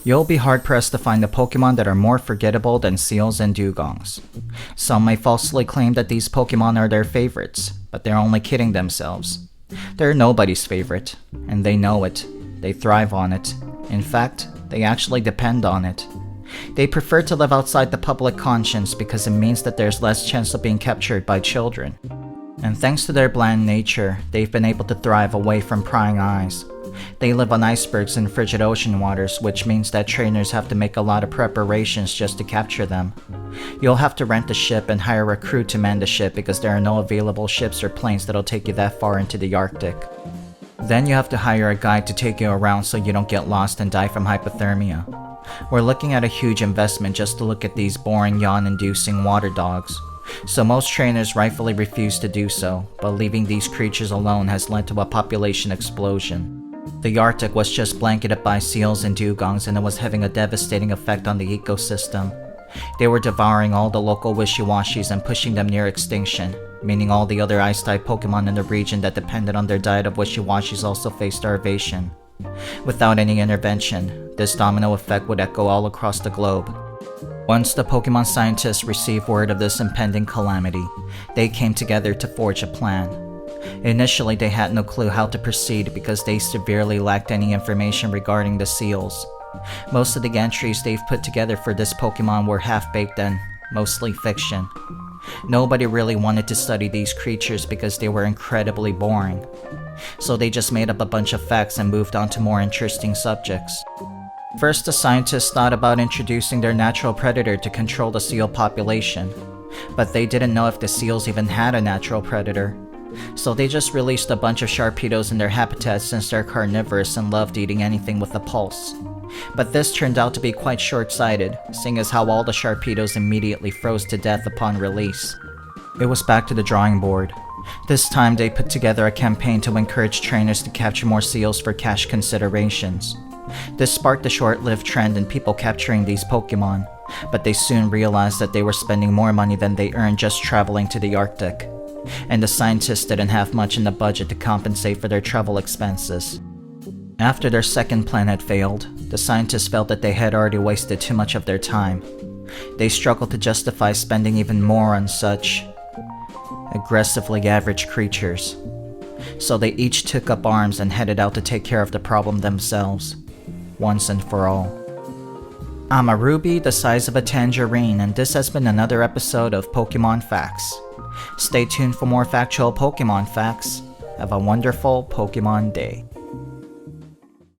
You'll be hard-pressed to find the Pokemon that are more forgettable than Seels and Dewgongs. Some may falsely claim that these Pokemon are their favorites, but they're only kidding themselves. They're nobody's favorite, and they know it. They thrive on it. In fact, they actually depend on it. They prefer to live outside the public conscience because it means that there's less chance of being captured by children. And thanks to their bland nature, they've been able to thrive away from prying eyes. They live on icebergs in frigid ocean waters, which means that trainers have to make a lot of preparations just to capture them. You'll have to rent a ship and hire a crew to man the ship because there are no available ships or planes that'll take you that far into the Arctic. Then you have to hire a guide to take you around so you don't get lost and die from hypothermia. We're looking at a huge investment just to look at these boring, yawn-inducing water dogs. So most trainers rightfully refuse to do so, but leaving these creatures alone has led to a population explosion. The Arctic was just blanketed by seals and dugongs, and it was having a devastating effect on the ecosystem. They were devouring all the local wishy-washies and pushing them near extinction, meaning all the other ice-type Pokemon in the region that depended on their diet of wishy-washies also faced starvation. Without any intervention, this domino effect would echo all across the globe. Once the Pokemon scientists received word of this impending calamity, they came together to forge a plan. Initially, they had no clue how to proceed because they severely lacked any information regarding the seals. Most of the entries they've put together for this Pokemon were half-baked and mostly fiction. Nobody really wanted to study these creatures because they were incredibly boring. So they just made up a bunch of facts and moved on to more interesting subjects. First, the scientists thought about introducing their natural predator to control the seal population, but they didn't know if the seals even had a natural predator. So they just released a bunch of Sharpedos in their habitat since they're carnivorous and loved eating anything with a pulse. But this turned out to be quite short-sighted, seeing as how all the Sharpedos immediately froze to death upon release. It was back to the drawing board. This time they put together a campaign to encourage trainers to capture more seals for cash considerations. This sparked a short-lived trend in people capturing these Pokemon, but they soon realized that they were spending more money than they earned just traveling to the Arctic. And the scientists didn't have much in the budget to compensate for their travel expenses. After their second plan had failed, the scientists felt that they had already wasted too much of their time. They struggled to justify spending even more on such aggressively average creatures. So they each took up arms and headed out to take care of the problem themselves, once and for all. I'm a ruby the size of a tangerine, and this has been another episode of Pokemon Phax. Stay tuned for more factual Pokemon facts. Have a wonderful Pokemon day.